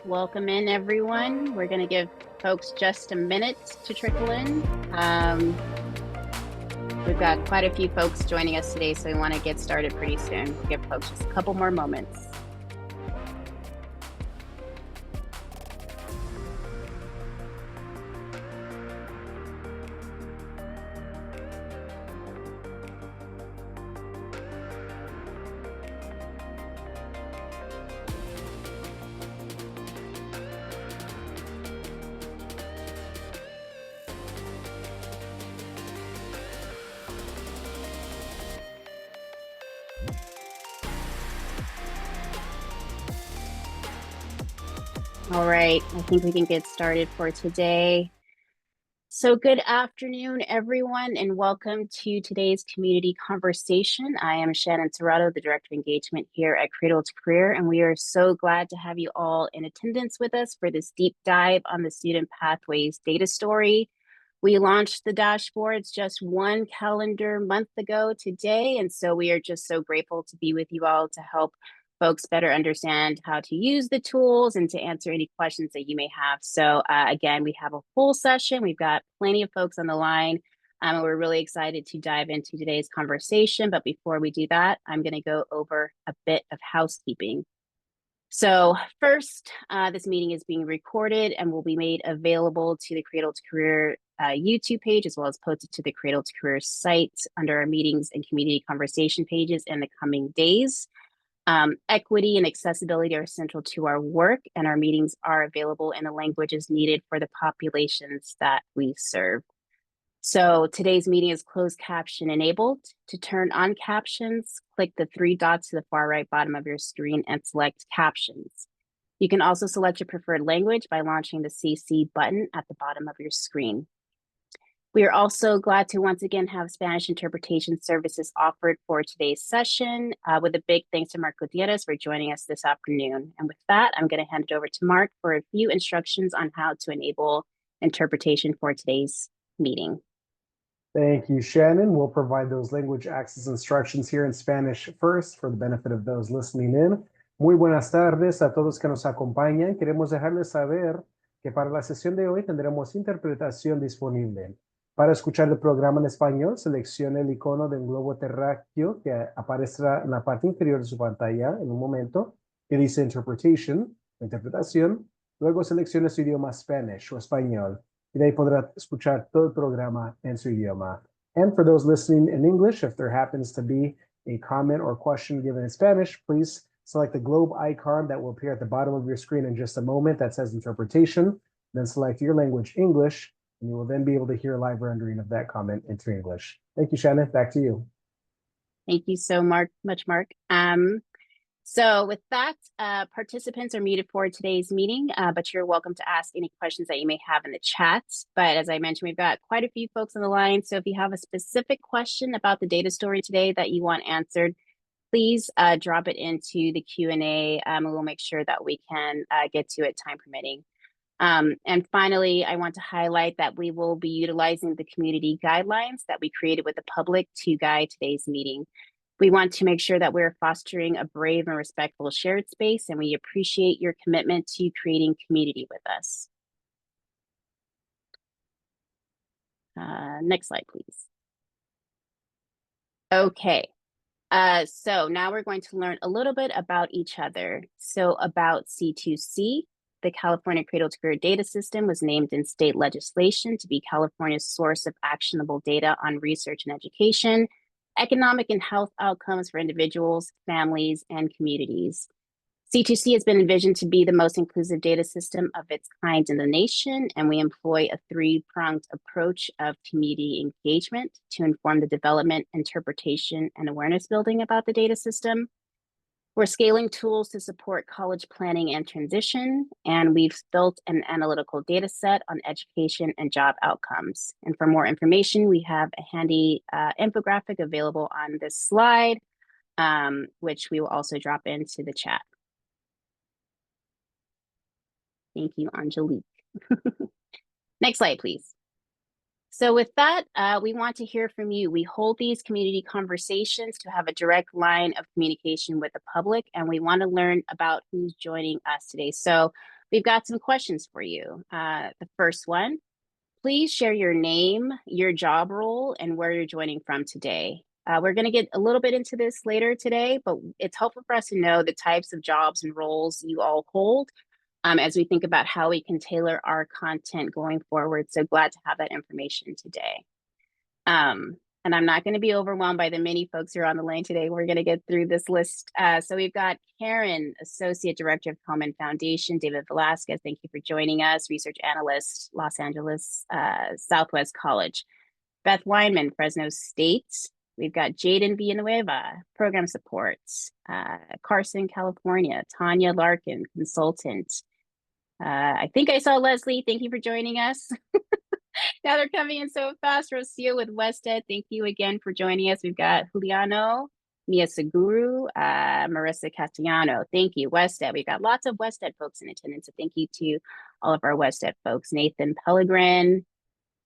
Welcome in, everyone. We're going to give folks just a minute to trickle in. We've got quite a few folks joining us today, so we want to get started pretty soon. We'll give folks just a couple more moments. All right, I think we can get started for today. So good afternoon, everyone, and welcome to today's community conversation. I am Shannon Serrato, the Director of Engagement here at Cradle-to-Career, and we are so glad to have you all in attendance with us for this deep dive on the Student Pathways data story. We launched the dashboards just one calendar month ago today, and so we are just so grateful to be with you all to help folks better understand how to use the tools and to answer any questions that you may have. So again, we have a full session. We've got plenty of folks on the line. And we're really excited to dive into today's conversation. But before we do that, I'm going to go over a bit of housekeeping. So first, this meeting is being recorded and will be made available to the Cradle-to-Career YouTube page, as well as posted to the Cradle-to-Career site under our meetings and community conversation pages in the coming days. Equity and accessibility are central to our work, and our meetings are available in the languages needed for the populations that we serve. So today's meeting is closed caption enabled. To turn on captions, click the three dots to the far right bottom of your screen and select captions. You can also select your preferred language by launching the CC button at the bottom of your screen. We are also glad to once again have Spanish interpretation services offered for today's session, with a big thanks to Mark Gutierrez for joining us this afternoon. And with that, I'm going to hand it over to Mark for a few instructions on how to enable interpretation for today's meeting. Thank you, Shannon. We'll provide those language access instructions here in Spanish first for the benefit of those listening in. Muy buenas tardes a todos que nos acompañan. Queremos dejarles saber que para la sesión de hoy tendremos interpretación disponible. Para escuchar el programa en español, seleccione el icono del globo terráqueo que aparecerá en la parte inferior de su pantalla en un momento, que dice Interpretation, interpretación. Luego seleccione su idioma Spanish o español. Y de ahí podrá escuchar todo el programa en su idioma. And for those listening in English, if there happens to be a comment or question given in Spanish, please select the globe icon that will appear at the bottom of your screen in just a moment that says interpretation. Then select your language, English, and you will then be able to hear a live rendering of that comment into English. Thank you, Shannon. Back to you. Thank you so much, Mark. So with that, participants are muted for today's meeting, but you're welcome to ask any questions that you may have in the chat. But as I mentioned, we've got quite a few folks on the line. So if you have a specific question about the data story today that you want answered, please drop it into the Q&A, and we'll make sure that we can get to it time permitting. And finally, I want to highlight that we will be utilizing the community guidelines that we created with the public to guide today's meeting. We want to make sure that we're fostering a brave and respectful shared space, and we appreciate your commitment to creating community with us. Next slide, please. Okay, so now we're going to learn a little bit about each other. So about C2C, the California Cradle-to-Career data system was named in state legislation to be California's source of actionable data on research and education, economic and health outcomes for individuals, families, and communities. C2C has been envisioned to be the most inclusive data system of its kind in the nation, and we employ a three-pronged approach of community engagement to inform the development, interpretation, and awareness building about the data system. We're scaling tools to support college planning and transition, and we've built an analytical data set on education and job outcomes. And for more information, we have a handy infographic available on this slide, which we will also drop into the chat. Thank you, Angelique. Next slide, please. So with that, we want to hear from you. We hold these community conversations to have a direct line of communication with the public, and we want to learn about who's joining us today. So we've got some questions for you. The first one, please share your name, your job role, and where you're joining from today. We're going to get a little bit into this later today, but it's helpful for us to know the types of jobs and roles you all hold as we think about how we can tailor our content going forward. So glad to have that information today. And I'm not going to be overwhelmed by the many folks who are on the line today. We're going to get through this list. So we've got Karen, Associate Director of Coleman Foundation, David Velasquez, thank you for joining us, Research Analyst, Los Angeles Southwest College. Beth Weinman, Fresno State. We've got Jaden Villanueva, Program Support. Carson, California. Tanya Larkin, Consultant. I think I saw Leslie, thank you for joining us. Now they're coming in so fast. Rocio with Wested, thank you again for joining us. We've got Juliano, Mia Seguru, Marissa Castellano. Thank you, Wested. We've got lots of Wested folks in attendance, so thank you to all of our Wested folks. Nathan Pellegrin,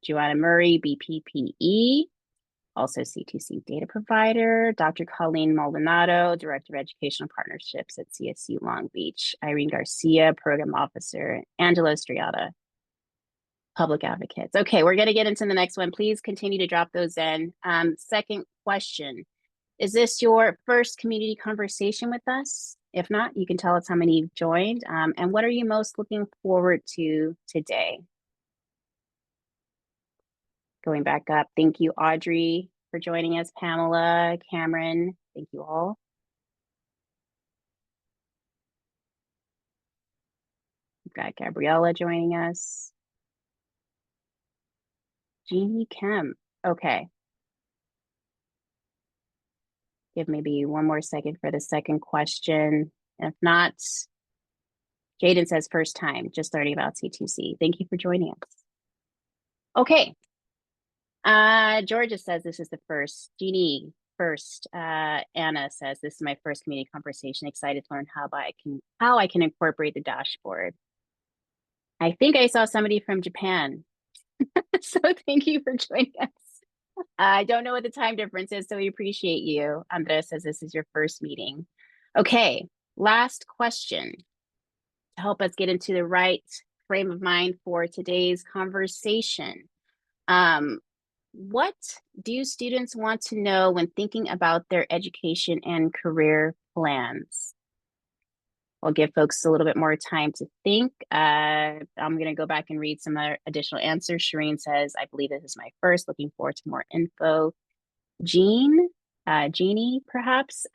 Joanna Murray, BPPE, also C2C data provider, Dr. Colleen Maldonado, Director of Educational Partnerships at CSU Long Beach, Irene Garcia, Program Officer, Angela Estrada, Public Advocates. Okay, we're going to get into the next one. Please continue to drop those in. Second question, is this your first community conversation with us? If not, you can tell us how many you've joined. And what are you most looking forward to today? Going back up, thank you, Audrey, for joining us. Pamela, Cameron, thank you all. We've got Gabriella joining us. Jeannie Kemp, okay. Give maybe one more second for the second question. If not, Jaden says first time, just learning about C2C. Thank you for joining us. Okay. Georgia says this is the first. Jeannie, first. Anna says this is my first community conversation. Excited to learn how I can incorporate the dashboard. I think I saw somebody from Japan. So thank you for joining us. I don't know what the time difference is, so we appreciate you. Andres says this is your first meeting. Okay, last question to help us get into the right frame of mind for today's conversation. What do students want to know when thinking about their education and career plans? I'll give folks a little bit more time to think. I'm going to go back and read some other additional answers. Shireen says, I believe this is my first, looking forward to more info. Jeannie, perhaps,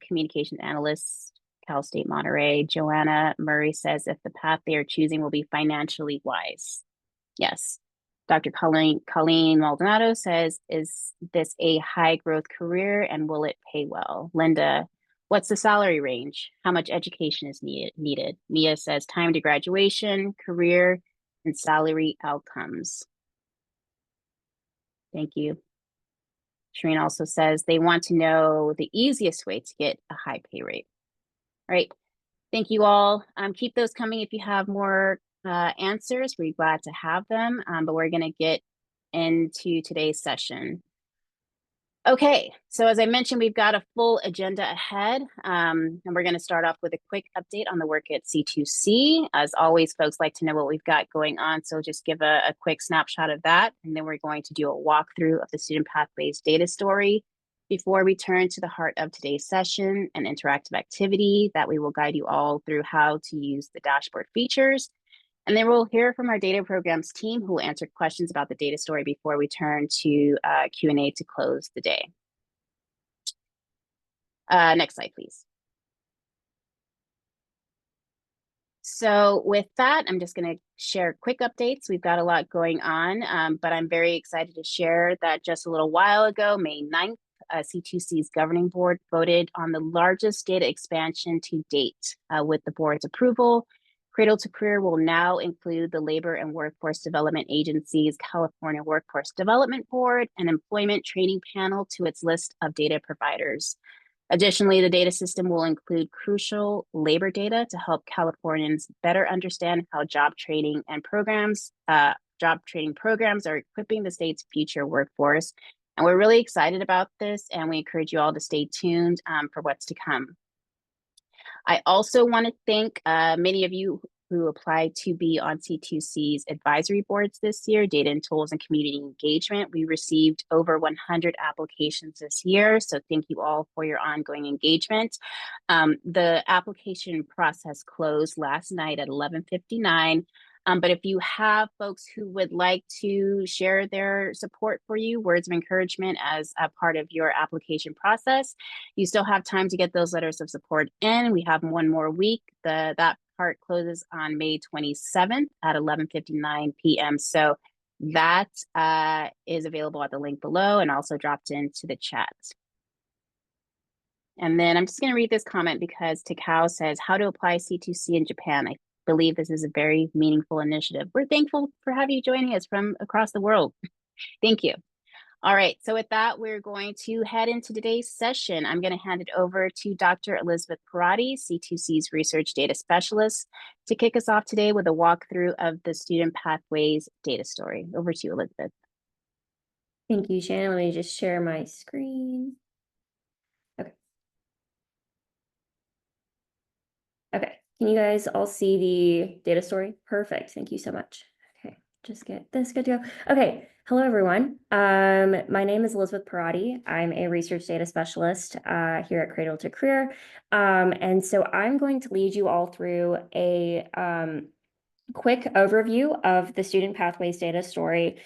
communication analyst, Cal State Monterey. Joanna Murray says, if the path they are choosing will be financially wise. Yes. Dr. Colleen Maldonado says, is this a high growth career and will it pay well? Linda, what's the salary range? How much education is needed? Mia says, time to graduation, career, and salary outcomes. Thank you. Shireen also says they want to know the easiest way to get a high pay rate. All right. Thank you all. Keep those coming if you have more answers. We're glad to have them, but we're going to get into today's session. Okay, so as I mentioned, we've got a full agenda ahead, and we're going to start off with a quick update on the work at C2C. As always, folks like to know what we've got going on, so just give a quick snapshot of that, and then we're going to do a walkthrough of the Student Pathways data story before we turn to the heart of today's session, an interactive activity that we will guide you all through how to use the dashboard features. And then we'll hear from our data programs team who will answer questions about the data story before we turn to Q&A to close the day. Next slide, please. So with that, I'm just going to share quick updates. We've got a lot going on, but I'm very excited to share that just a little while ago, May 9th, C2C's governing board voted on the largest data expansion to date. With the board's approval, Cradle-to-Career will now include the Labor and Workforce Development Agency's California Workforce Development Board and Employment Training Panel to its list of data providers. Additionally, the data system will include crucial labor data to help Californians better understand how job training programs are equipping the state's future workforce. And we're really excited about this, and we encourage you all to stay tuned for what's to come. I also want to thank many of you who applied to be on C2C's advisory boards this year, data and tools and community engagement. We received over 100 applications this year, so thank you all for your ongoing engagement. The application process closed last night at 11:59. But if you have folks who would like to share their support for you, words of encouragement as a part of your application process, you still have time to get those letters of support in. We have one more week. That part closes on May 27th at 11:59 p.m. So that is available at the link below and also dropped into the chat. And then I'm just going to read this comment because Takao says, how to apply C2C in Japan. I believe this is a very meaningful initiative. We're thankful for having you joining us from across the world. Thank you. All right, so with that, we're going to head into today's session. I'm going to hand it over to Dr. Elizabeth Parati, C2C's Research Data Specialist, to kick us off today with a walkthrough of the Student Pathways data story. Over to you, Elizabeth. Thank you, Shannon. Let me just share my screen. Okay, can you guys all see the data story? Perfect, thank you so much. Okay, just get this good to go. Okay, hello everyone. My name is Elizabeth Parati. I'm a research data specialist here at Cradle-to-Career. And so I'm going to lead you all through a quick overview of the Student Pathways data story.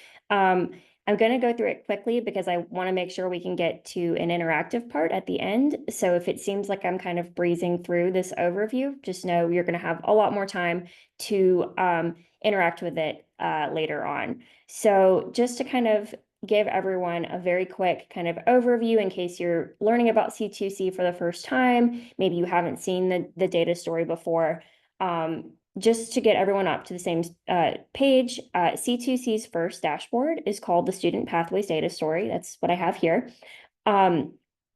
I'm going to go through it quickly because I want to make sure we can get to an interactive part at the end. So if it seems like I'm kind of breezing through this overview, just know you're going to have a lot more time to interact with it later on. So just to kind of give everyone a very quick kind of overview in case you're learning about C2C for the first time, maybe you haven't seen the data story before. Just to get everyone up to the same page, C2C's first dashboard is called the Student Pathways Data Story. That's what I have here. And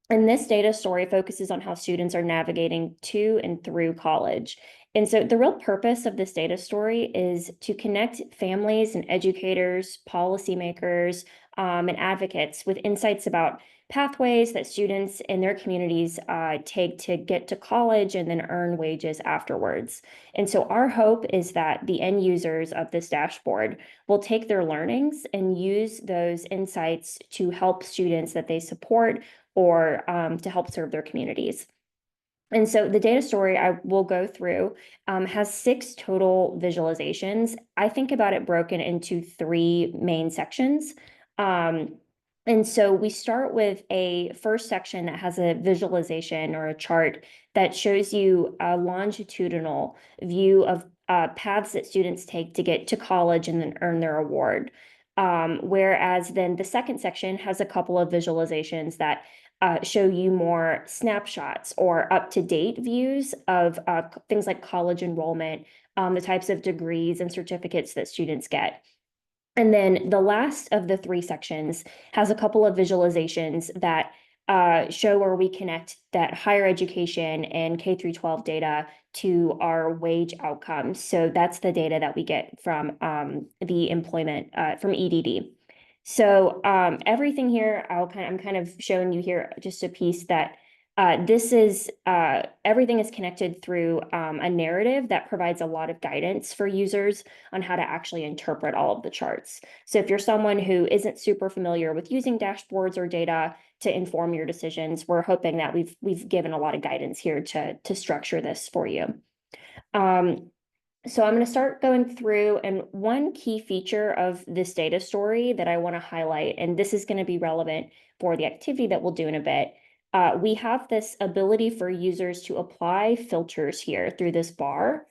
this data story focuses on how students are navigating to and through college. And so the real purpose of this data story is to connect families and educators, policymakers, and advocates with insights about pathways that students in their communities take to get to college and then earn wages afterwards. And so our hope is that the end users of this dashboard will take their learnings and use those insights to help students that they support or to help serve their communities. And so the data story I will go through has 6 total visualizations. I think about it broken into 3 main sections. And so we start with a first section that has a visualization or a chart that shows you a longitudinal view of paths that students take to get to college and then earn their award. Whereas then the second section has a couple of visualizations that show you more snapshots or up-to-date views of things like college enrollment, the types of degrees and certificates that students get. And then the last of the 3 sections has a couple of visualizations that show where we connect that higher education and K-12 data to our wage outcomes. So that's the data that we get from the employment from EDD. So everything here, I'm kind of showing you here just a piece that this is everything is connected through a narrative that provides a lot of guidance for users on how to actually interpret all of the charts. So if you're someone who isn't super familiar with using dashboards or data to inform your decisions, we're hoping that we've given a lot of guidance here to structure this for you. So I'm going to start going through, and one key feature of this data story that I want to highlight, and this is going to be relevant for the activity that we'll do in a bit. We have this ability for users to apply filters here through this bar.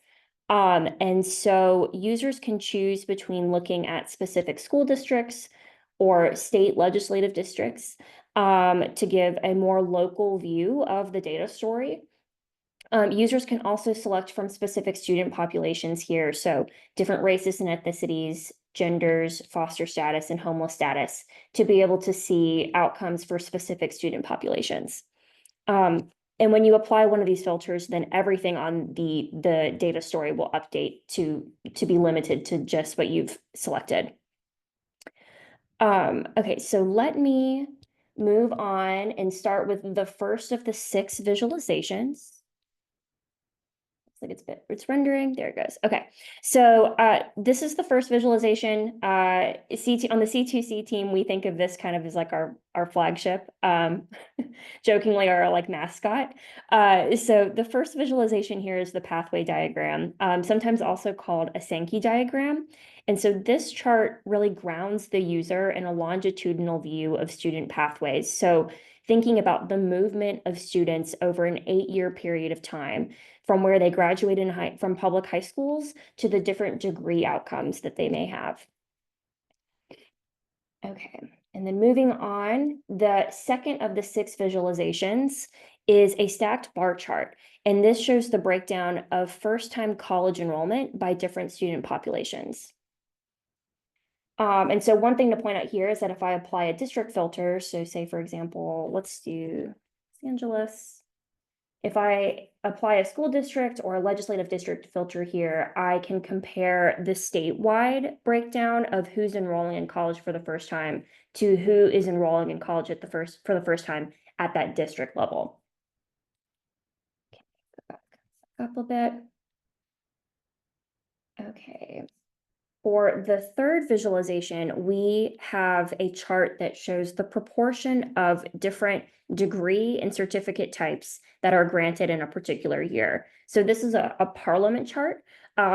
And so users can choose between looking at specific school districts or state legislative districts to give a more local view of the data story. Users can also select from specific student populations here, so different races and ethnicities, genders, foster status, and homeless status, to be able to see outcomes for specific student populations. And when you apply one of these filters, then everything on the data story will update to be limited to just what you've selected. Okay, so let me move on and start with the first of the 6 visualizations. like it's rendering. There it goes. Okay, so this is the first visualization. CT on the C2C team, we think of this kind of as like our flagship, jokingly our like mascot. So the first visualization here is the pathway diagram, sometimes also called a Sankey diagram. And so this chart really grounds the user in a longitudinal view of student pathways. So thinking about the movement of students over an 8-year period of time, from where they graduate from public high schools to the different degree outcomes that they may have. Okay, and then moving on, the second of the 6 visualizations is a stacked bar chart. And this shows the breakdown of first-time college enrollment by different student populations. And so one thing to point out here is that if I apply a district filter, so say, for example, let's do Los Angeles. If I apply a school district or a legislative district filter here, I can compare the statewide breakdown of who's enrolling in college for the first time to who is enrolling in college for the first time at that district level. Okay, go back up a bit. Okay. For the third visualization, we have a chart that shows the proportion of different degree and certificate types that are granted in a particular year. So this is a parliament chart,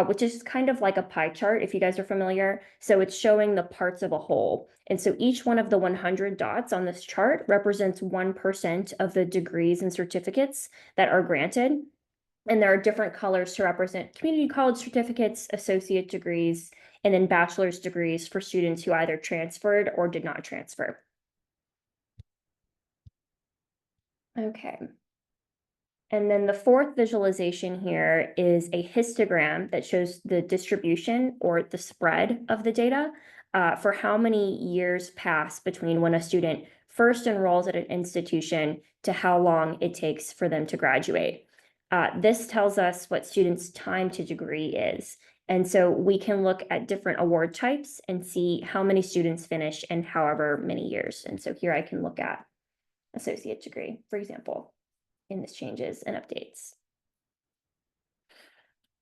which is kind of like a pie chart, if you guys are familiar. So it's showing the parts of a whole. And so each one of the 100 dots on this chart represents 1% of the degrees and certificates that are granted. And there are different colors to represent community college certificates, associate degrees, and then bachelor's degrees for students who either transferred or did not transfer. Okay. And then the fourth visualization here is a histogram that shows the distribution or the spread of the data for how many years pass between when a student first enrolls at an institution to how long it takes for them to graduate. This tells us what students' time to degree is. And so we can look at different award types and see how many students finish in however many years. And so here I can look at associate degree, for example, in this changes and updates.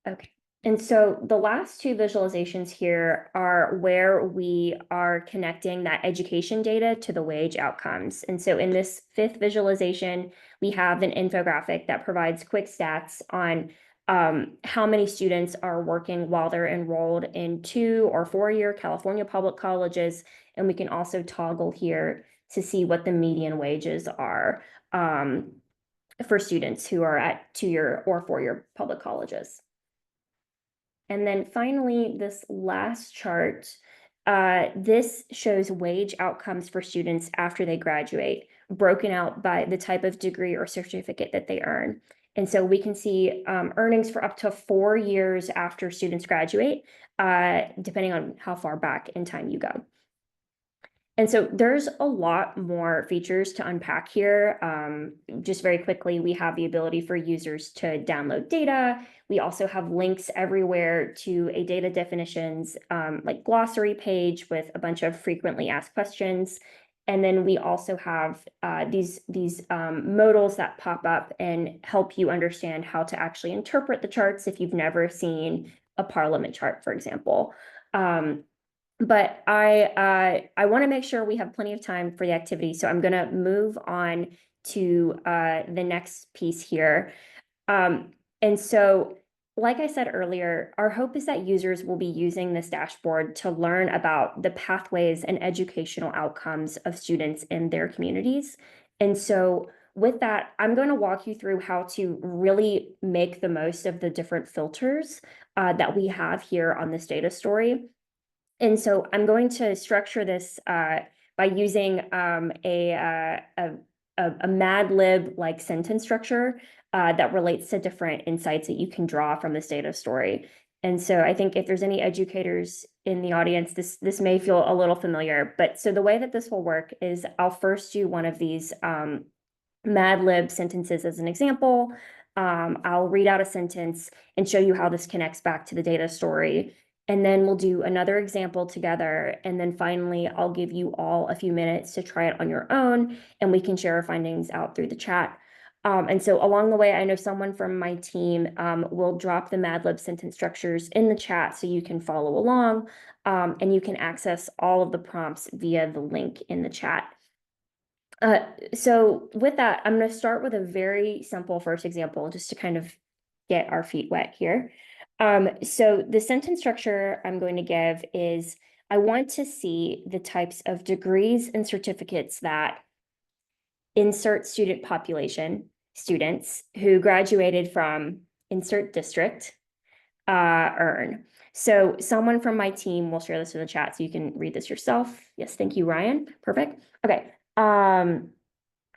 Okay. And so the last 2 visualizations here are where we are connecting that education data to the wage outcomes. And so in this 5th visualization, we have an infographic that provides quick stats on how many students are working while they're enrolled in 2 or 4-year California public colleges. And we can also toggle here to see what the median wages are for students who are at 2-year or 4-year public colleges. And then finally, this last chart, this shows wage outcomes for students after they graduate, broken out by the type of degree or certificate that they earn. And so we can see earnings for up to 4 years after students graduate, depending on how far back in time you go. And so there's a lot more features to unpack here. Just very quickly, we have the ability for users to download data. We also have links everywhere to a data definitions like glossary page with a bunch of frequently asked questions. And then we also have these modals that pop up and help you understand how to actually interpret the charts if you've never seen a parliament chart, for example. But I want to make sure we have plenty of time for the activity. So I'm going to move on to the next piece here. And so, like I said earlier, our hope is that users will be using this dashboard to learn about the pathways and educational outcomes of students in their communities. And so with that, I'm going to walk you through how to really make the most of the different filters that we have here on this data story. And so I'm going to structure this by using a Mad Lib like sentence structure that relates to different insights that you can draw from this data story. And so I think if there's any educators in the audience, this may feel a little familiar. But so the way that this will work is I'll first do one of these Mad Lib sentences as an example. I'll read out a sentence and show you how this connects back to the data story. And then we'll do another example together. And then finally, I'll give you all a few minutes to try it on your own, and we can share our findings out through the chat. And so along the way, I know someone from my team will drop the Mad Lib sentence structures in the chat so you can follow along, and you can access all of the prompts via the link in the chat. So with that, I'm going to start with a very simple first example just to kind of get our feet wet here. So the sentence structure I'm going to give is, I want to see the types of degrees and certificates that insert student population, students who graduated from insert district earn. So someone from my team will share this in the chat so you can read this yourself. Yes, thank you, Ryan. Perfect. Okay.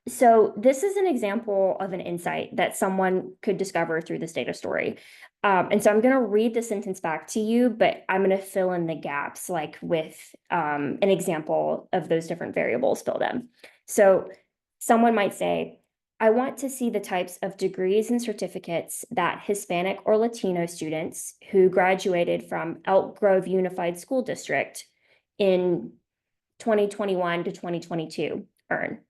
So this is an example of an insight that someone could discover through this data story. And so I'm going to read the sentence back to you, but I'm going to fill in the gaps like with an example of those different variables filled in. So someone might say, I want to see the types of degrees and certificates that Hispanic or Latino students who graduated from Elk Grove Unified School District in 2021 to 2022 earn.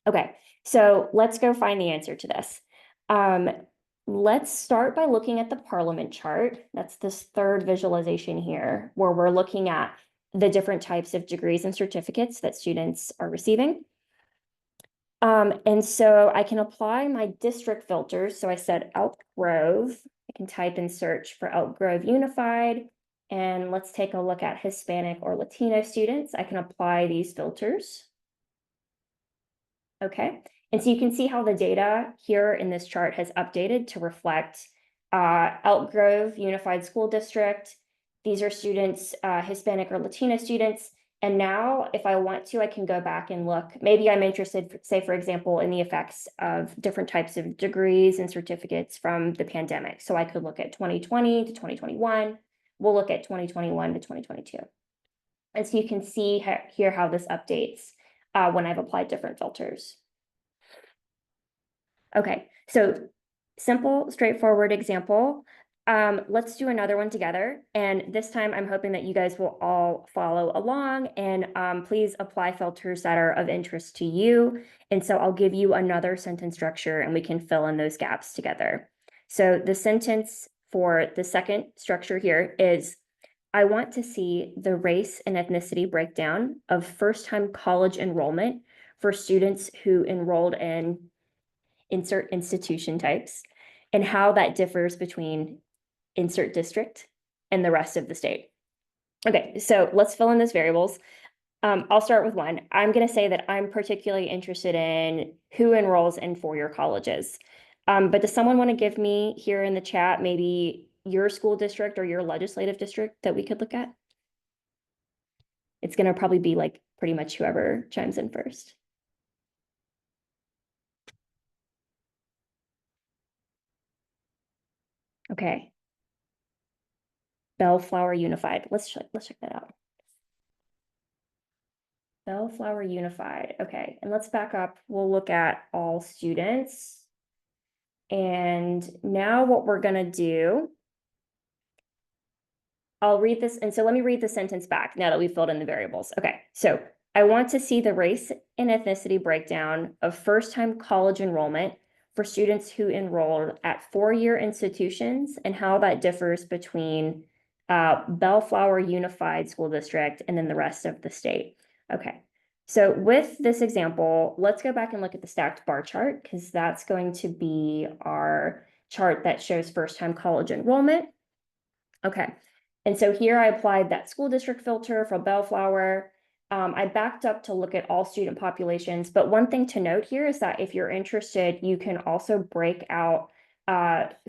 Okay, so let's go find the answer to this. Let's start by looking at the Parliament chart. That's this third visualization here, where we're looking at the different types of degrees and certificates that students are receiving. And so I can apply my district filters. So I said Elk Grove. I can type in search for Elk Grove Unified. And let's take a look at Hispanic or Latino students. I can apply these filters. Okay, and so you can see how the data here in this chart has updated to reflect Elk Grove Unified School District. These are students, Hispanic or Latino students. And now if I want to, I can go back and look. Maybe I'm interested, say, for example, in the effects of different types of degrees and certificates from the pandemic. So I could look at 2020 to 2021. We'll look at 2021 to 2022. And so you can see here how this updates when I've applied different filters. Okay, so simple, straightforward example. Let's do another one together. And this time I'm hoping that you guys will all follow along and please apply filters that are of interest to you. And so I'll give you another sentence structure and we can fill in those gaps together. So the sentence for the second structure here is, I want to see the race and ethnicity breakdown of first-time college enrollment for students who enrolled in insert institution types and how that differs between insert district and the rest of the state. Okay, so let's fill in those variables. I'll start with one. I'm going to say that I'm particularly interested in who enrolls in four-year colleges. But does someone want to give me here in the chat maybe your school district or your legislative district that we could look at? It's going to probably be like pretty much whoever chimes in first. Okay. Bellflower Unified. Let's check that out. Bellflower Unified. Okay, and let's back up. We'll look at all students. And now what we're going to do, I'll read this. And so let me read the sentence back now that we've filled in the variables. Okay, so I want to see the race and ethnicity breakdown of first-time college enrollment for students who enrolled at four-year institutions and how that differs between Bellflower Unified School District and then the rest of the state. Okay, so with this example, let's go back and look at the stacked bar chart because that's going to be our chart that shows first-time college enrollment. Okay, and so here I applied that school district filter for Bellflower. I backed up to look at all student populations, but one thing to note here is that if you're interested, you can also break out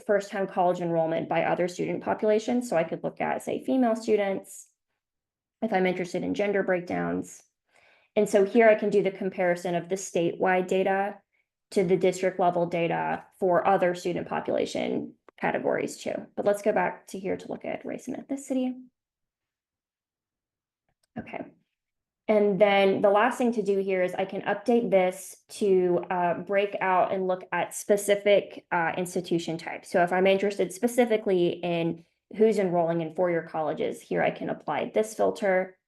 first-time college enrollment by other student populations. So I could look at, say, female students, if I'm interested in gender breakdowns. And so here I can do the comparison of the statewide data to the district level data for other student population categories too. But let's go back to here to look at race and ethnicity. Okay. And then the last thing to do here is I can update this to break out and look at specific institution types. So if I'm interested specifically in who's enrolling in four-year colleges, here I can apply this filter.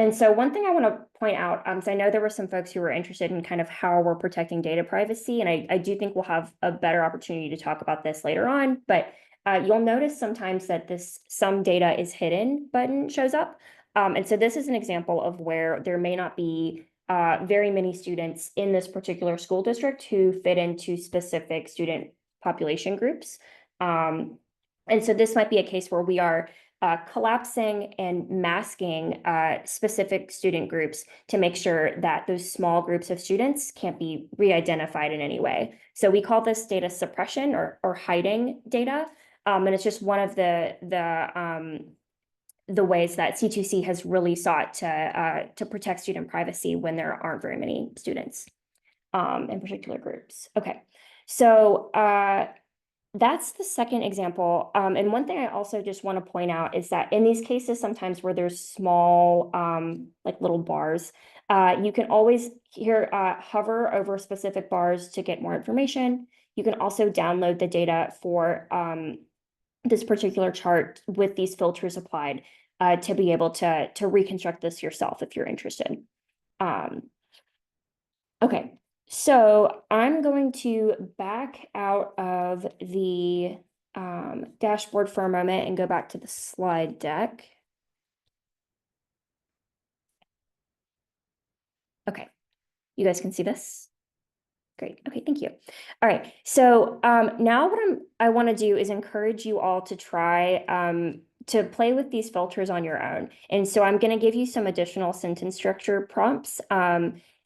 And so one thing I want to point out, so I know there were some folks who were interested in kind of how we're protecting data privacy, and I do think we'll have a better opportunity to talk about this later on, but you'll notice sometimes that this "some data is hidden" button shows up. And so this is an example of where there may not be very many students in this particular school district who fit into specific student population groups. And so this might be a case where we are collapsing and masking specific student groups to make sure that those small groups of students can't be re-identified in any way. So we call this data suppression or hiding data. And it's just one of the ways that C2C has really sought to protect student privacy when there aren't very many students in particular groups. Okay, so that's the second example. And one thing I also just want to point out is that in these cases, sometimes where there's small, like little bars, you can always hover over specific bars to get more information. You can also download the data for this particular chart with these filters applied to be able to reconstruct this yourself if you're interested. Okay. So I'm going to back out of the dashboard for a moment and go back to the slide deck. Okay, you guys can see this? Great. Okay, thank you. All right. So now what I want to do is encourage you all to try to play with these filters on your own. And so I'm going to give you some additional sentence structure prompts.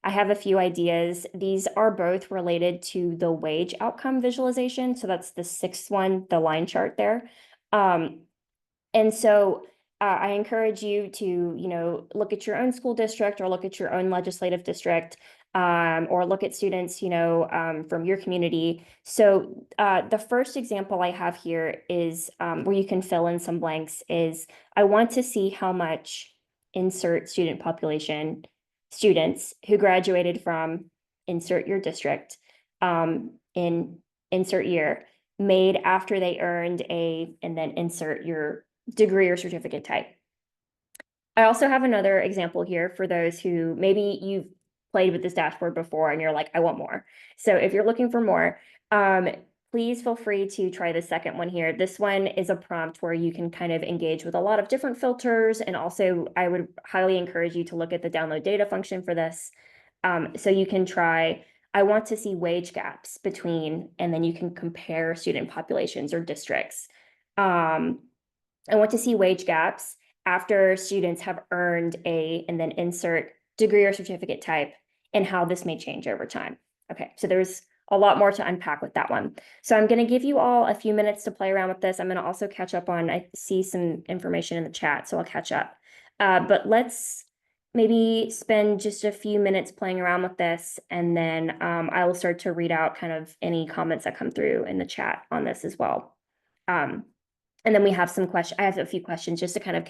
I have a few ideas. These are both related to the wage outcome visualization. So that's the sixth one, the line chart there. And so I encourage you to, look at your own school district or look at your own legislative district or look at students, from your community. So the first example I have here is where you can fill in some blanks is I want to see how much insert student population students who graduated from insert your district in insert year made after they earned and then insert your degree or certificate type. I also have another example here for those who maybe you've played with this dashboard before and you're like, I want more. So if you're looking for more, please feel free to try the second one here. This one is a prompt where you can kind of engage with a lot of different filters. And also I would highly encourage you to look at the download data function for this. So you can try, I want to see wage gaps between, and then you can compare student populations or districts. I want to see wage gaps after students have earned and then insert degree or certificate type and how this may change over time. Okay, so there's a lot more to unpack with that one. So I'm going to give you all a few minutes to play around with this. I'm going to also catch up on, I see some information in the chat, so I'll catch up. But let's maybe spend just a few minutes playing around with this, and then I will start to read out kind of any comments that come through in the chat on this as well. And then we have some questions. I have a few questions just to kind of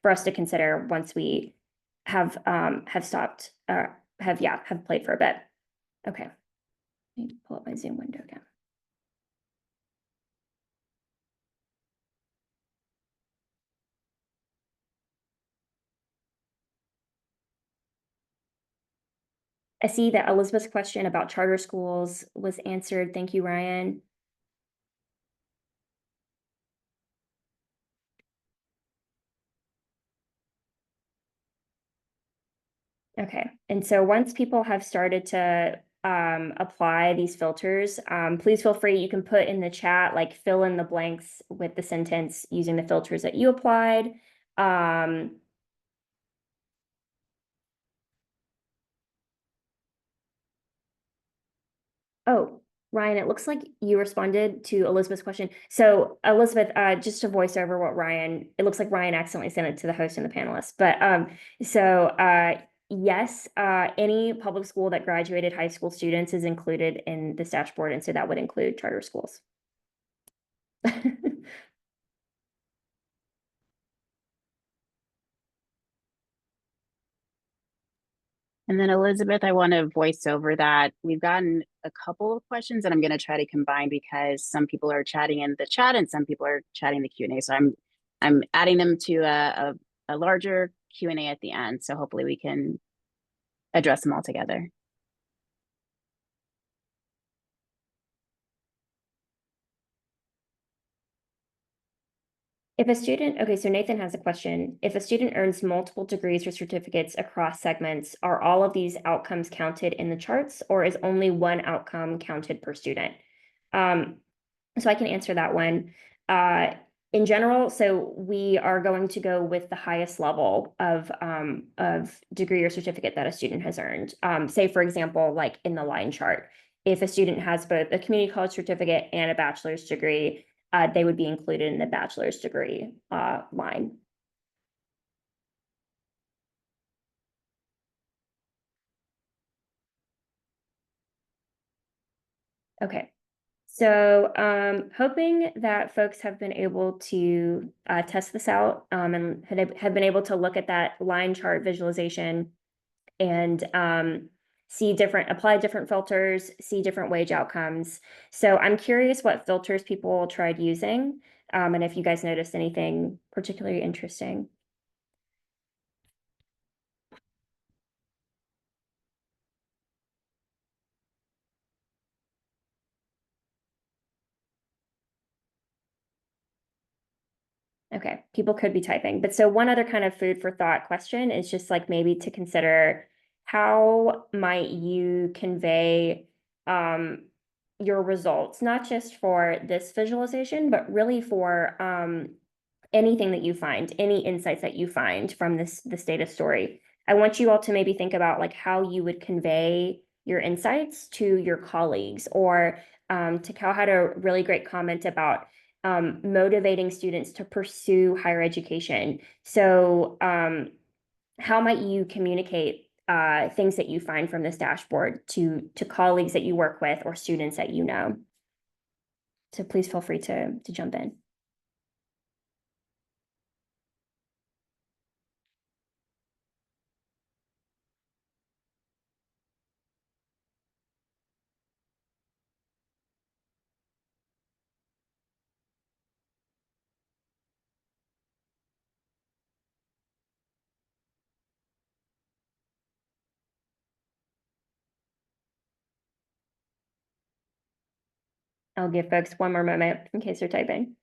for us to consider once we have stopped have played for a bit. Okay. I need to pull up my Zoom window again. I see that Elizabeth's question about charter schools was answered. Thank you, Ryan. Okay, and so once people have started to apply these filters, please feel free, you can put in the chat, like fill in the blanks with the sentence using the filters that you applied. Oh, Ryan, it looks like you responded to Elizabeth's question. So Elizabeth, just to voice over what it looks like Ryan accidentally sent it to the host and the panelists. But yes, any public school that graduated high school students is included in this dashboard. And so that would include charter schools. And then Elizabeth, I want to voice over that. We've gotten a couple of questions that I'm going to try to combine because some people are chatting in the chat and some people are chatting the Q&A. So I'm adding them to a larger Q&A at the end. So hopefully we can address them all together. If a student, okay, so Nathan has a question. If a student earns multiple degrees or certificates across segments, are all of these outcomes counted in the charts, or is only one outcome counted per student? So I can answer that one. In general, so we are going to go with the highest level of degree or certificate that a student has earned. Say, for example, like in the line chart, if a student has both a community college certificate and a bachelor's degree, they would be included in the bachelor's degree line. Okay. So hoping that folks have been able to test this out and have been able to look at that line chart visualization and apply different filters, see different wage outcomes. So I'm curious what filters people tried using and if you guys noticed anything particularly interesting. Okay, people could be typing. But so one other kind of food for thought question is just like maybe to consider how might you convey your results, not just for this visualization, but really for anything that you find, any insights that you find from this data story. I want you all to maybe think about like how you would convey your insights to your colleagues, or Takao had a really great comment about motivating students to pursue higher education. So how might you communicate things that you find from this dashboard to colleagues that you work with or students that you know? So please feel free to jump in. I'll give folks one more moment in case they're typing.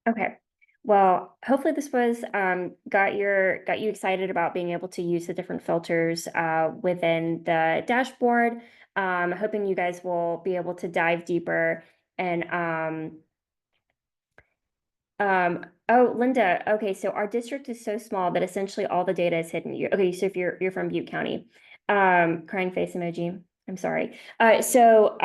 Okay. Well, hopefully this was got you excited about being able to use the different filters within the dashboard. Hoping you guys will be able to dive deeper and oh, Linda, okay, so our district is so small that essentially all the data is hidden. Okay, so if you're from Butte County, crying face emoji. I'm sorry. So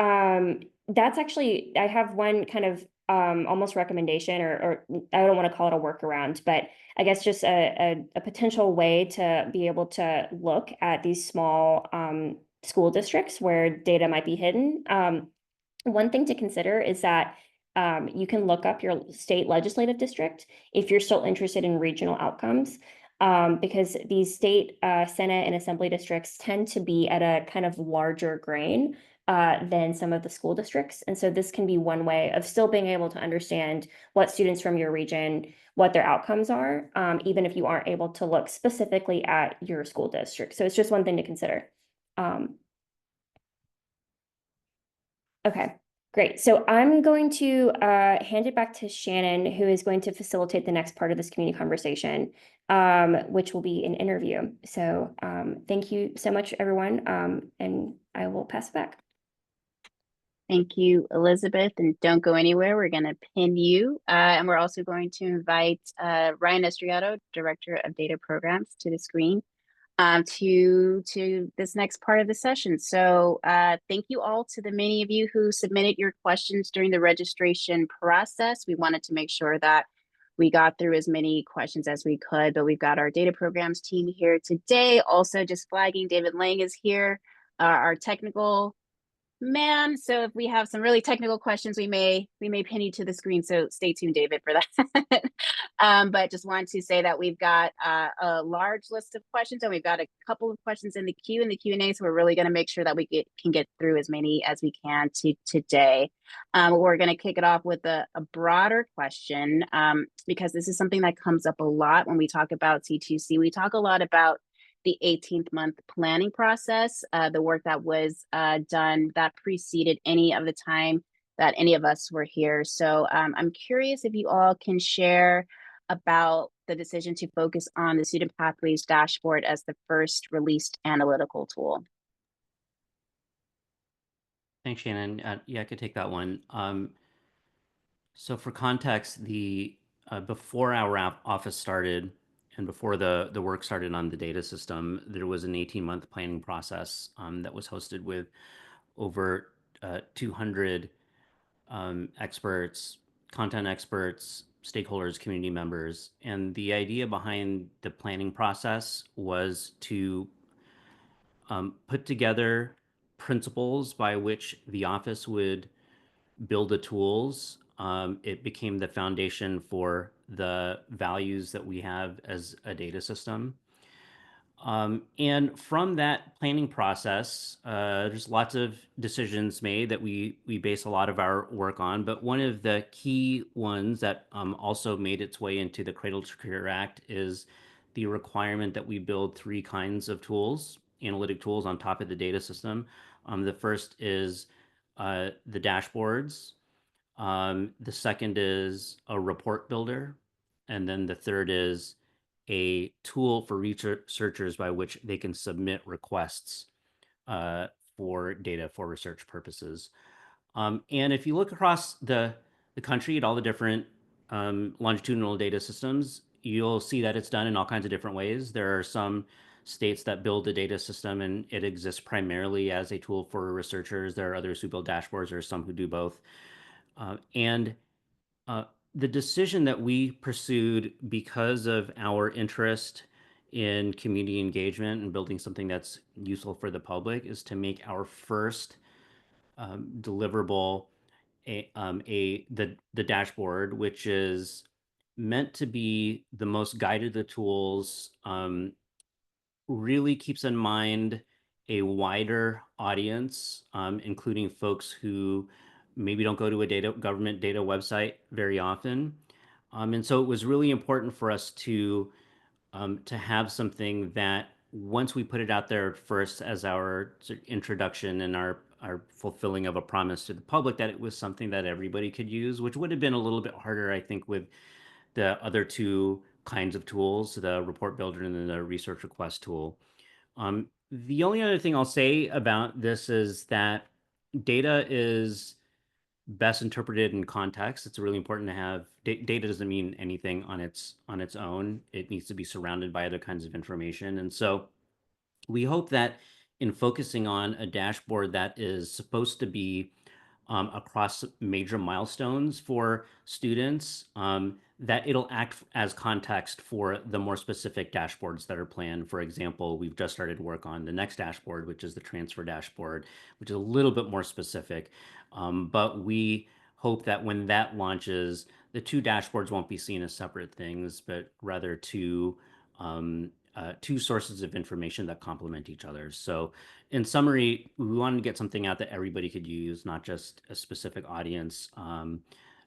that's actually, I have one kind of almost recommendation, or I don't want to call it a workaround, but I guess just a potential way to be able to look at these small school districts where data might be hidden. One thing to consider is that you can look up your state legislative district if you're still interested in regional outcomes, because these state Senate and Assembly districts tend to be at a kind of larger grain than some of the school districts. And so this can be one way of still being able to understand what students from your region, what their outcomes are, even if you aren't able to look specifically at your school district. So it's just one thing to consider. Okay, great. So I'm going to hand it back to Shannon, who is going to facilitate the next part of this community conversation, which will be an interview. So thank you so much, everyone, and I will pass it back. Thank you, Elizabeth, and don't go anywhere. We're going to pin you. And we're also going to invite Ryan Estriato, Director of Data Programs, to the screen to this next part of the session. So thank you all to the many of you who submitted your questions during the registration process. We wanted to make sure that we got through as many questions as we could, but we've got our data programs team here today. Also, just flagging, David Lang is here, our technical man. So if we have some really technical questions, we may pin you to the screen. So stay tuned, David, for that. But just want to say that we've got a large list of questions, and we've got a couple of questions in the Q&A. So we're really going to make sure that we can get through as many as we can today. We're going to kick it off with a broader question, because this is something that comes up a lot when we talk about C2C. We talk a lot about the 18th month planning process, the work that was done that preceded any of the time that any of us were here. So I'm curious if you all can share about the decision to focus on the Student Pathways dashboard as the first released analytical tool. Thanks, Shannon. Yeah, I could take that one. So for context, the before our office started and before the work started on the data system, there was an 18-month planning process that was hosted with over 200 experts, content experts, stakeholders, community members. And the idea behind the planning process was to put together principles by which the office would build the tools. It became the foundation for the values that we have as a data system. And from that planning process, there's lots of decisions made that we base a lot of our work on. But one of the key ones that also made its way into the Cradle-to-Career Act is the requirement that we build three kinds of tools, analytic tools on top of the data system. The first is the dashboards. The second is a report builder. And then the third is a tool for researchers by which they can submit requests uh, for data for research purposes. And if you look across the country at all the different longitudinal data systems, you'll see that it's done in all kinds of different ways. There are some states that build the data system and it exists primarily as a tool for researchers. There are others who build dashboards. There are some who do both. And the decision that we pursued because of our interest in community engagement and building something that's useful for the public is to make our first deliverable the dashboard, which is meant to be the most guided the tools, really keeps in mind a wider audience, including folks who maybe don't go to a government data website very often. And so it was really important for us to have something that once we put it out there first as our introduction and our fulfilling of a promise to the public, that it was something that everybody could use, which would have been a little bit harder, I think, with the other two kinds of tools, the report builder and then the research request tool. The only other thing I'll say about this is that data is best interpreted in context. It's really important to have data doesn't mean anything on its own. It needs to be surrounded by other kinds of information. And so we hope that in focusing on a dashboard that is supposed to be across major milestones for students, that it'll act as context for the more specific dashboards that are planned. For example, we've just started work on the next dashboard, which is the transfer dashboard, which is a little bit more specific. But we hope that when that launches, the two dashboards won't be seen as separate things, but rather two sources of information that complement each other. So in summary, we wanted to get something out that everybody could use, not just a specific audience.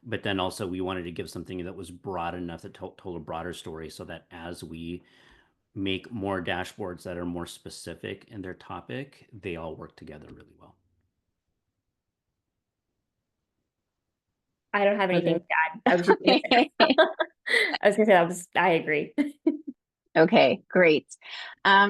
But then also we wanted to give something that was broad enough that told a broader story so that as we make more dashboards that are more specific in their topic, they all work together really well. I don't have anything Okay. to add. I was just gonna say, I was gonna say I agree. Okay, great.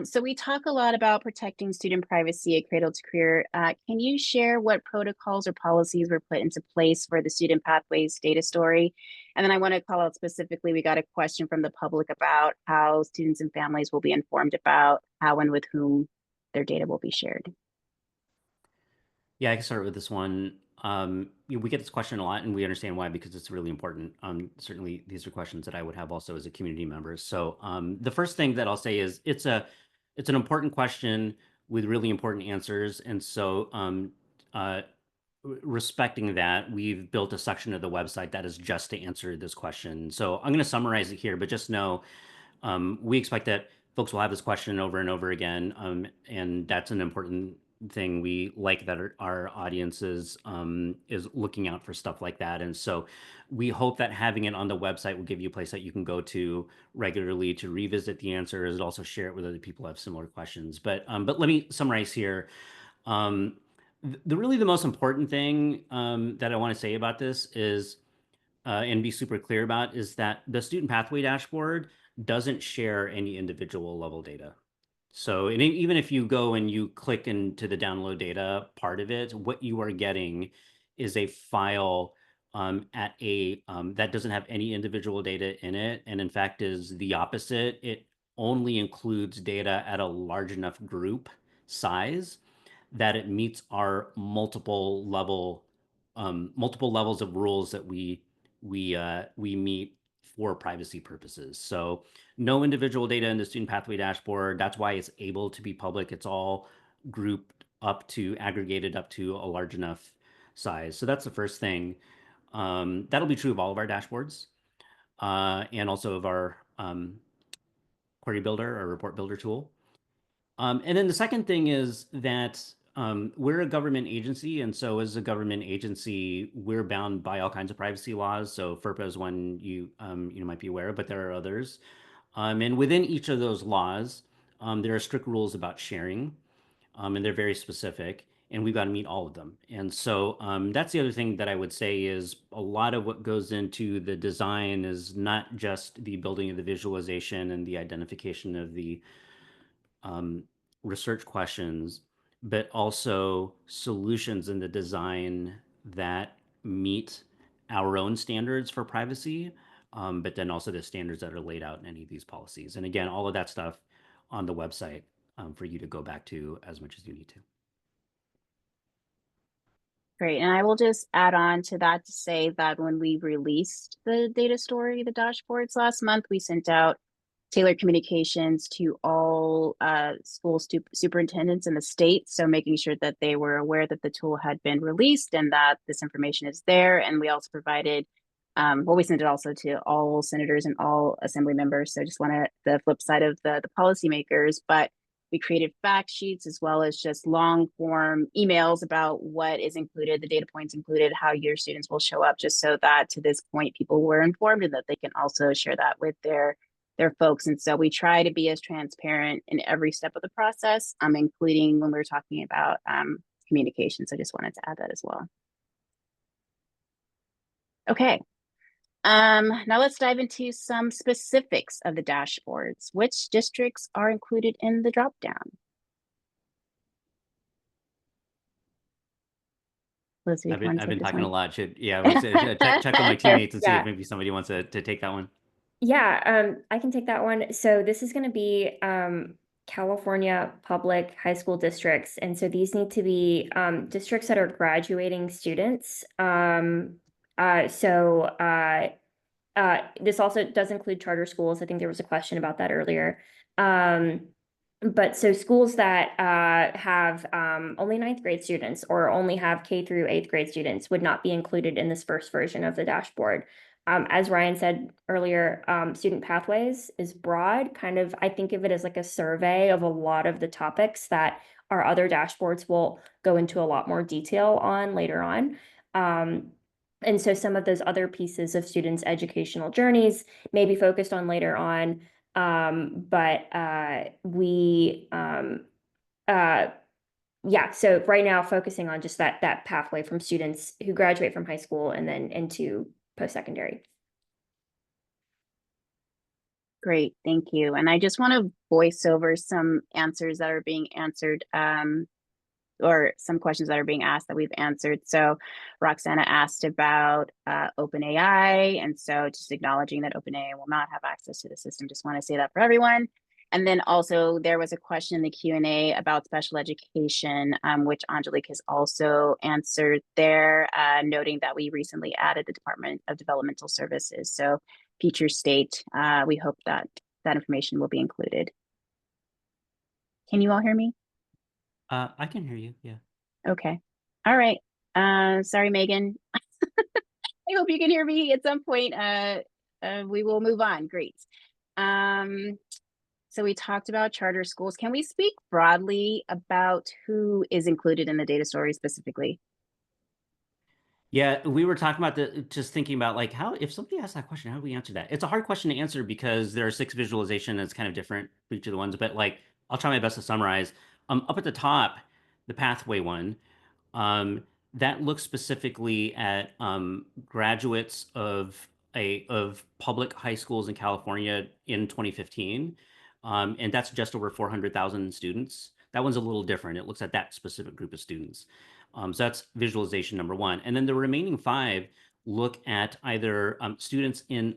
So we talk a lot about protecting student privacy at Cradle-to-Career. Can you share what protocols or policies were put into place for the Student Pathways data story? And then I want to call out specifically, we got a question from the public about how students and families will be informed about how and with whom their data will be shared. Yeah, I can start with this one. We get this question a lot, and we understand why because it's really important. Certainly, these are questions that I would have also as a community member. So, the first thing that I'll say is it's an important question with really important answers, and so respecting that, we've built a section of the website that is just to answer this question. So I'm going to summarize it here, but just know we expect that folks will have this question over and over again, and that's an important thing. We like that our audience is looking out for stuff like that, and so we hope that having it on the website will give you a place that you can go to regularly to revisit the answers and also share it with other people who have similar questions. But let me summarize here. The most important thing that I want to say about this is and be super clear about is that the student pathway dashboard doesn't share any individual level data. So even if you go and you click into the download data part of it, what you are getting is a file that doesn't have any individual data in it, and in fact is the opposite. It only includes data at a large enough group size that it meets our multiple levels of rules that we meet for privacy purposes. So no individual data in the student pathway dashboard. That's why it's able to be public. It's all grouped up to aggregated up to a large enough size. So that's the first thing. That'll be true of all of our dashboards and also of our query builder or report builder tool. And then the second thing is that we're a government agency, and so as a government agency, we're bound by all kinds of privacy laws. So FERPA is one you might be aware of, but there are others. And within each of those laws, there are strict rules about sharing, and they're very specific, and we've got to meet all of them. And so that's the other thing that I would say is a lot of what goes into the design is not just the building of the visualization and the identification of the research questions, but also solutions in the design that meet our own standards for privacy, but then also the standards that are laid out in any of these policies. And again, all of that stuff on the website for you to go back to as much as you need to. Great. And I will just add on to that to say that when we released the data story, the dashboards last month, we sent out tailored communications to all school superintendents in the state. So making sure that they were aware that the tool had been released and that this information is there. And we also provided, we sent it also to all senators and all assembly members. So just wanted the flip side of the policymakers, but we created fact sheets as well as just long form emails about what is included, the data points included, how your students will show up, just so that to this point people were informed and that they can also share that with their folks. And so we try to be as transparent in every step of the process, including when we're talking about communication. So I just wanted to add that as well. Okay. Now let's dive into some specifics of the dashboards. Which districts are included in the dropdown? Elizabeth, I've been talking a lot. I want to check on my teammates and see if maybe somebody wants to take that one. Yeah, I can take that one. So this is going to be California public high school districts. And so these need to be districts that are graduating students. This also does include charter schools. I think there was a question about that earlier. But so schools that have only 9th grade students or only have K through 8th grade students would not be included in this first version of the dashboard. As Ryan said earlier, student pathways is broad, kind of, I think of it as like a survey of a lot of the topics that our other dashboards will go into a lot more detail on later on. And so some of those other pieces of students' educational journeys may be focused on later on. So right now focusing on just that pathway from students who graduate from high school and then into post-secondary. Great, thank you. And I just want to voice over some answers that are being answered, or some questions that are being asked that we've answered. So Roxana asked about OpenAI, and so just acknowledging that OpenAI will not have access to the system. Just want to say that for everyone. And then also there was a question in the Q&A about special education, which Angelique has also answered there, noting that we recently added the Department of Developmental Services. So future state, we hope that that information will be included. Can you all hear me? I can hear you, yeah. Okay. All right. Sorry, Megan. I hope you can hear me at some point. We will move on. Great. Um, so we talked about charter schools. Can we speak broadly about who is included in the data story specifically? Yeah, we were talking about just thinking about like how, if somebody asks that question, how do we answer that? It's a hard question to answer because there are six visualization that's kind of different for each of the ones, but like I'll try my best to summarize. Up at the top, the pathway one, um, that looks specifically at graduates of public high schools in California in 2015, and that's just over 400,000 students. That one's a little different. It looks at that specific group of students. So that's visualization number one. And then the remaining five look at either students in,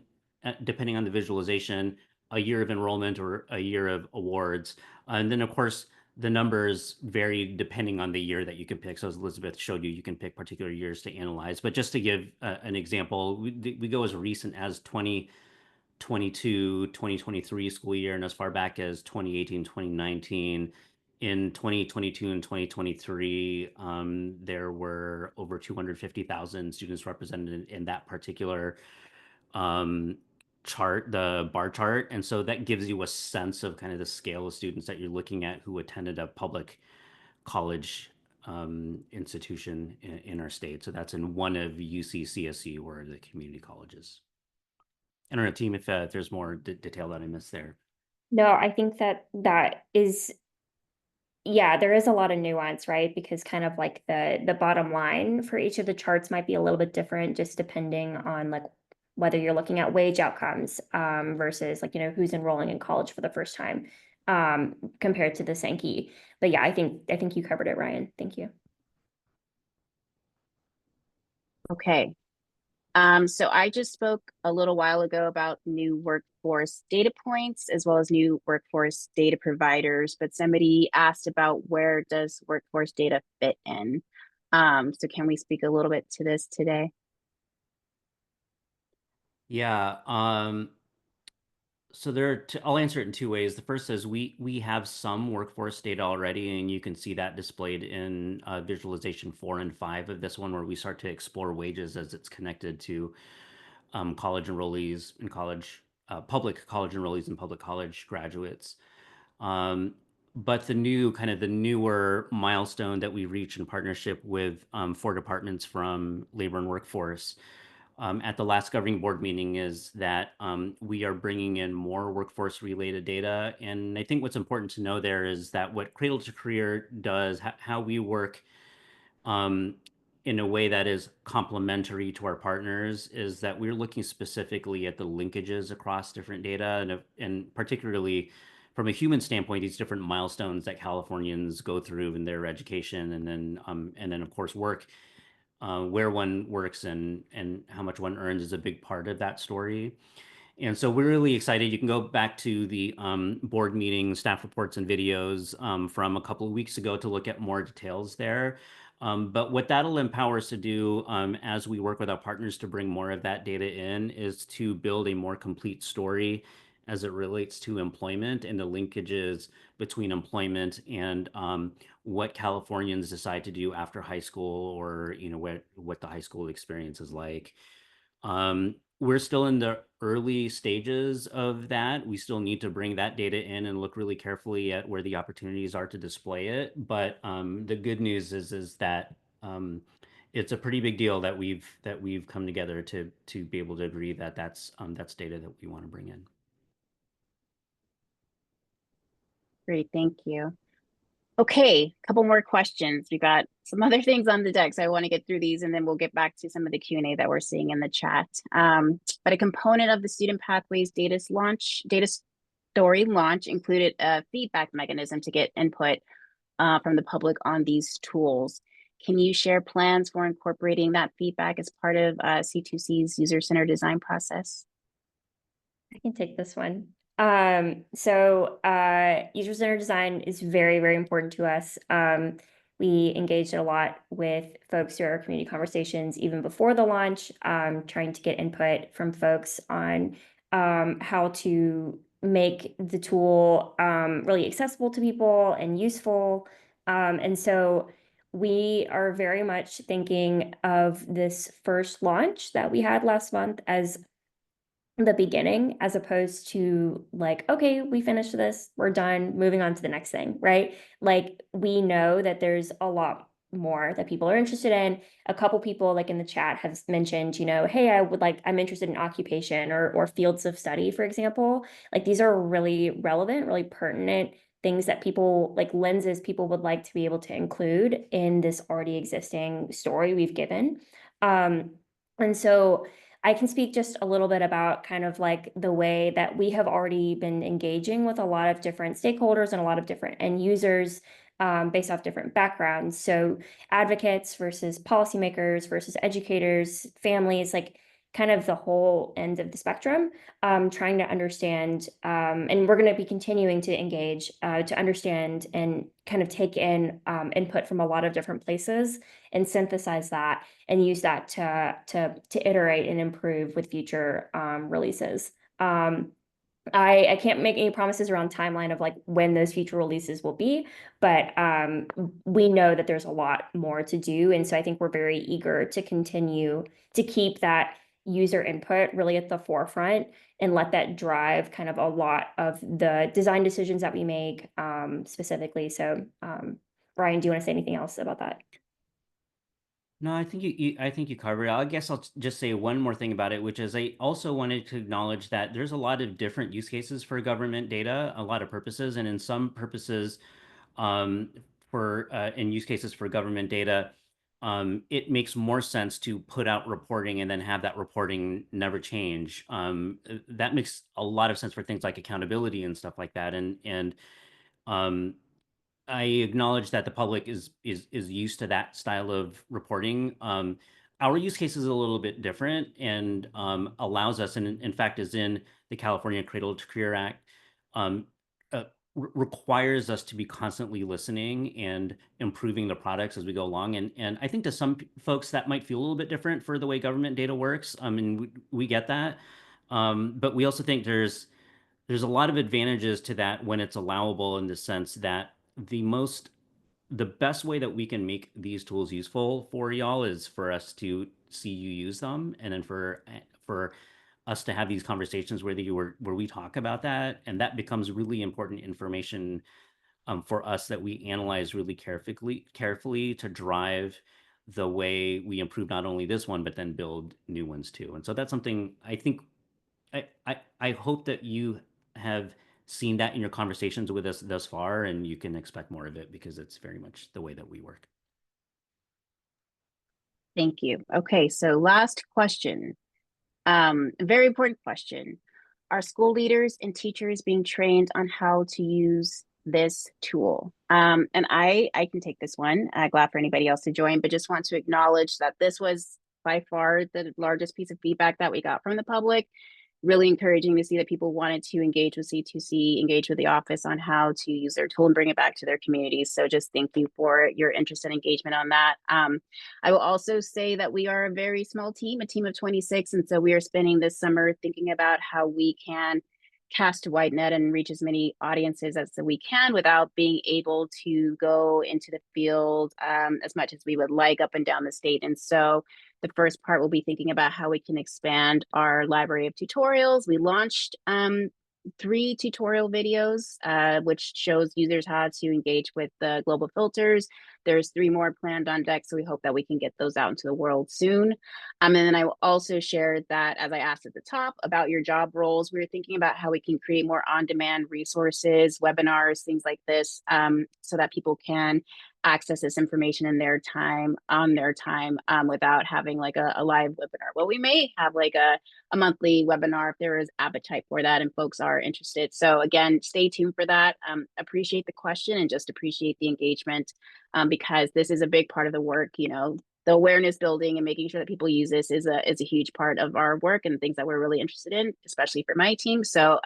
depending on the visualization, a year of enrollment or a year of awards. And then, of course, the numbers vary depending on the year that you can pick. So as Elizabeth showed you, you can pick particular years to analyze. But just to give an example, we go as recent as 2022, 2023 school year, and as far back as 2018, 2019. In 2022 and 2023, there were over 250,000 students represented in that particular um, chart, the bar chart. And so that gives you a sense of kind of the scale of students that you're looking at who attended a public college institution in our state. So that's in one of UC, CSU, or the community colleges. I don't know, team, if there's more detail that I missed there. No, I think that is, yeah, there is a lot of nuance, right? Because kind of like the bottom line for each of the charts might be a little bit different, just depending on like whether you're looking at wage outcomes versus like, who's enrolling in college for the first time compared to the Sankey. But yeah, I think you covered it, Ryan. Thank you. Okay. So I just spoke a little while ago about new workforce data points as well as new workforce data providers, but somebody asked about where does workforce data fit in? So can we speak a little bit to this today? Yeah. So I'll answer it in two ways. The first is we have some workforce data already, and you can see that displayed in visualization 4 and 5 of this one, where we start to explore wages as it's connected to college enrollees and public college enrollees and public college graduates. But the newer milestone that we reach in partnership with 4 departments from Labor and Workforce at the last governing board meeting is that we are bringing in more workforce related data. And I think what's important to know there is that what Cradle-to-Career does, how we work in a way that is complementary to our partners, is that we're looking specifically at the linkages across different data, and particularly from a human standpoint, these different milestones that Californians go through in their education, and then of course work, where one works and how much one earns is a big part of that story. And so we're really excited. You can go back to the board meeting, staff reports, and videos from a couple of weeks ago to look at more details there. But what that'll empower us to do as we work with our partners to bring more of that data in is to build a more complete story as it relates to employment and the linkages between employment and what Californians decide to do after high school, or what the high school experience is like. We're still in the early stages of that. We still need to bring that data in and look really carefully at where the opportunities are to display it. But the good news is that it's a pretty big deal that we've come together to be able to agree that that's data that we want to bring in. Great, thank you. Okay, a couple more questions. We got some other things on the deck, so I want to get through these and then we'll get back to some of the Q&A that we're seeing in the chat. But a component of the Student Pathways data story launch included a feedback mechanism to get input from the public on these tools. Can you share plans for incorporating that feedback as part of C2C's user-centered design process? I can take this one. User-centered design is very, very important to us. We engaged a lot with folks through our community conversations even before the launch, trying to get input from folks on how to make the tool really accessible to people and useful. And so we are very much thinking of this first launch that we had last month as the beginning, as opposed to like, okay, we finished this, we're done, moving on to the next thing, right? Like, we know that there's a lot more that people are interested in. A couple people like in the chat have mentioned, you know, hey, I'm interested in occupation or fields of study, for example. Like, these are really relevant, really pertinent things that people, like lenses people would like to be able to include in this already existing story we've given. And so I can speak just a little bit about kind of like the way that we have already been engaging with a lot of different stakeholders and a lot of different end users, based off different backgrounds. So advocates versus policymakers versus educators, families, like kind of the whole end of the spectrum, trying to understand, and we're going to be continuing to engage, to understand and kind of take in input from a lot of different places and synthesize that and use that to iterate and improve with future releases. I can't make any promises around timeline of like when those future releases will be, but we know that there's a lot more to do. And so I think we're very eager to continue to keep that user input really at the forefront and let that drive kind of a lot of the design decisions that we make, specifically. So Ryan, do you want to say anything else about that? No, I think I think you covered it. I guess I'll just say one more thing about it, which is I also wanted to acknowledge that there's a lot of different use cases for government data, a lot of purposes, and in some purposes, um, for in use cases for government data, it makes more sense to put out reporting and then have that reporting never change. That makes a lot of sense for things like accountability and stuff like that, and um, I acknowledge that the public is used to that style of reporting. Our use case is a little bit different and allows us, and in fact is in the California Cradle-to-Career Act, um, requires us to be constantly listening and improving the products as we go along. And I think to some folks that might feel a little bit different for the way government data works. I mean, we get that, but we also think there's a lot of advantages to that when it's allowable, in the sense that the best way that we can make these tools useful for y'all is for us to see you use them, and then for us to have these conversations where we talk about that, and that becomes really important information, for us, that we analyze really carefully to drive the way we improve not only this one but then build new ones too. And so that's something I think I hope that you have seen that in your conversations with us thus far, and you can expect more of it because it's very much the way that we work. Thank you. Okay, so last question. A very important question. Are school leaders and teachers being trained on how to use this tool? And I can take this one. Glad for anybody else to join, but just want to acknowledge that this was by far the largest piece of feedback that we got from the public. Really encouraging to see that people wanted to engage with C2C, engage with the office on how to use their tool and bring it back to their communities. So just thank you for your interest and engagement on that. I will also say that we are a very small team, a team of 26. And so we are spending this summer thinking about how we can cast a wide net and reach as many audiences as we can without being able to go into the field as much as we would like up and down the state. And so the first part will be thinking about how we can expand our library of tutorials. We launched 3 tutorial videos, which shows users how to engage with the global filters. There's 3 more planned on deck, so we hope that we can get those out into the world soon. And then I will also share that, as I asked at the top about your job roles, we were thinking about how we can create more on-demand resources, webinars, things like this, so that people can access this information in their time, on their time, without having like a live webinar. Well, we may have like a monthly webinar if there is appetite for that and folks are interested. So again, stay tuned for that. Appreciate the question and just appreciate the engagement, because this is a big part of the work. You know, the awareness building and making sure that people use this is a huge part of our work and things that we're really interested in, especially for my team. So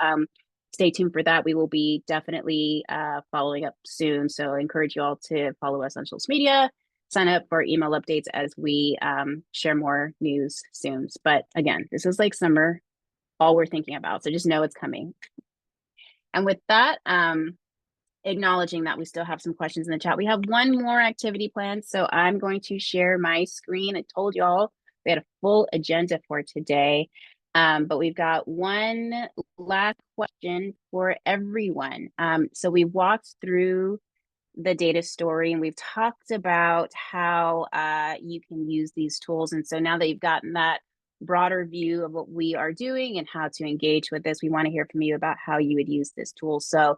stay tuned for that. We will be definitely following up soon. So I encourage you all to follow us on social media, sign up for email updates as we share more news soon. But again, this is like summer, all we're thinking about. So just know it's coming. And with that, acknowledging that we still have some questions in the chat. We have one more activity planned, so I'm going to share my screen. I told y'all we had a full agenda for today, but we've got one last question for everyone. So we walked through the data story and we've talked about how you can use these tools. And so now that you've gotten that broader view of what we are doing and how to engage with this, we want to hear from you about how you would use this tool. So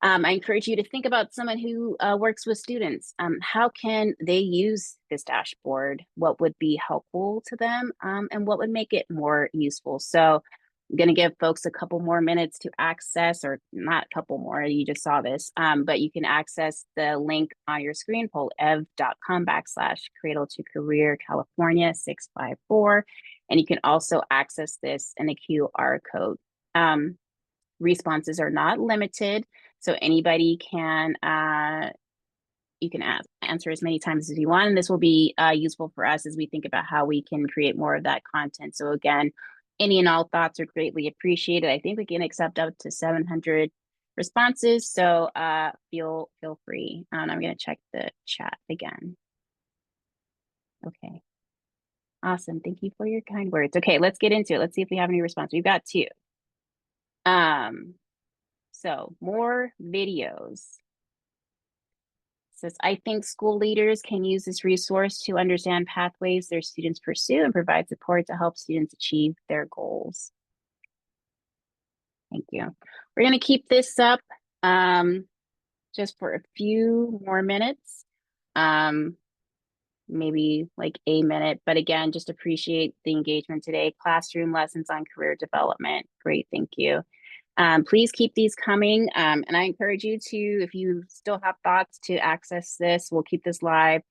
I encourage you to think about someone who works with students. How can they use this dashboard? What would be helpful to them, and what would make it more useful? So I'm going to give folks a couple more minutes to access, or not a couple more, you just saw this, but you can access the link on your screen, polev.com/Cradle-to-Career California 654. And you can also access this in a QR code. Responses are not limited, so anybody can you can answer as many times as you want, and this will be useful for us as we think about how we can create more of that content. So again, any and all thoughts are greatly appreciated. I think we can accept up to 700 responses, so feel free. I'm going to check the chat again. Okay, awesome. Thank you for your kind words. Okay, let's get into it. Let's see if we have any response. We've got 2. So more videos. It says, I think school leaders can use this resource to understand pathways their students pursue and provide support to help students achieve their goals. Thank you. We're going to keep this up just for a few more minutes, maybe like a minute. But again, just appreciate the engagement today. Classroom lessons on career development. Great, thank you. Please keep these coming. And I encourage you to, if you still have thoughts, to access this. We'll keep this live.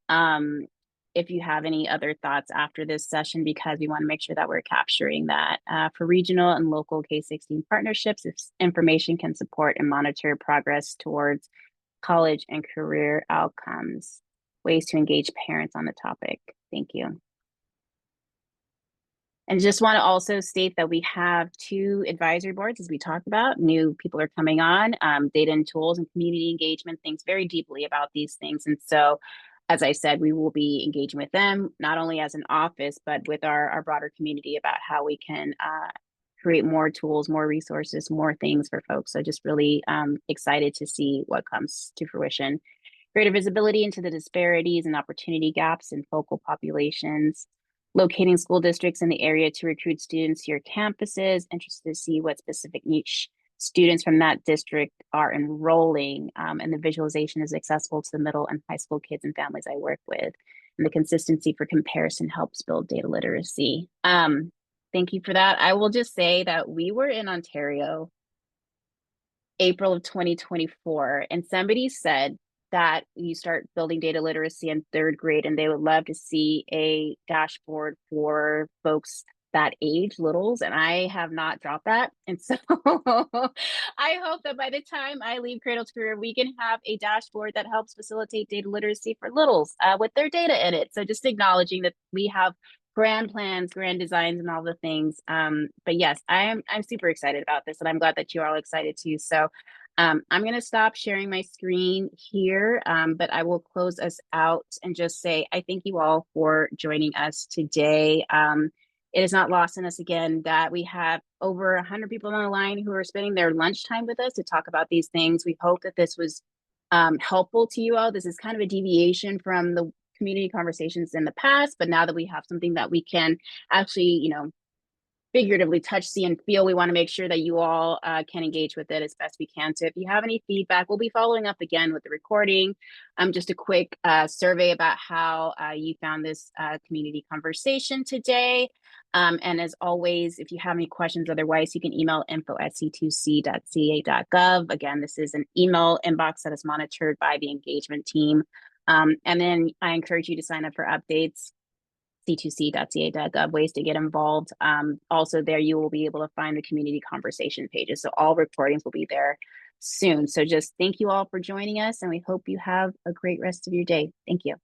If you have any other thoughts after this session, because we want to make sure that we're capturing that. For regional and local K-16 partnerships, if information can support and monitor progress towards college and career outcomes, ways to engage parents on the topic. Thank you. And just want to also state that we have 2 advisory boards, as we talked about. New people are coming on, data and tools and community engagement, thinks very deeply about these things. And so, as I said, we will be engaging with them, not only as an office, but with our broader community about how we can create more tools, more resources, more things for folks. So just really excited to see what comes to fruition. Greater visibility into the disparities and opportunity gaps in focal populations. Locating school districts in the area to recruit students to your campuses. Interested to see what specific niche students from that district are enrolling, and the visualization is accessible to the middle and high school kids and families I work with. And the consistency for comparison helps build data literacy. Thank you for that. I will just say that we were in Ontario April of 2024, and somebody said that you start building data literacy in 3rd grade, and they would love to see a dashboard for folks that age, littles, and I have not dropped that. And so I hope that by the time I leave Cradle-to-Career, we can have a dashboard that helps facilitate data literacy for littles with their data in it. So just acknowledging that we have grand plans, grand designs, and all the things. But yes, I'm super excited about this, and I'm glad that you're all excited too. So I'm going to stop sharing my screen here, but I will close us out and just say I thank you all for joining us today. It is not lost on us again that we have over 100 people on the line who are spending their lunchtime with us to talk about these things. We hope that this was helpful to you all. This is kind of a deviation from the community conversations in the past, but now that we have something that we can actually, figuratively touch, see, and feel, we want to make sure that you all can engage with it as best we can. So if you have any feedback, we'll be following up again with the recording. Just a quick survey about how you found this community conversation today. And as always, if you have any questions otherwise, you can email info@c2c.ca.gov. Again, this is an email inbox that is monitored by the engagement team. And then I encourage you to sign up for updates. c2c.ca.gov, ways to get involved. Also there you will be able to find the community conversation pages. So all recordings will be there soon. So just thank you all for joining us, and we hope you have a great rest of your day. Thank you.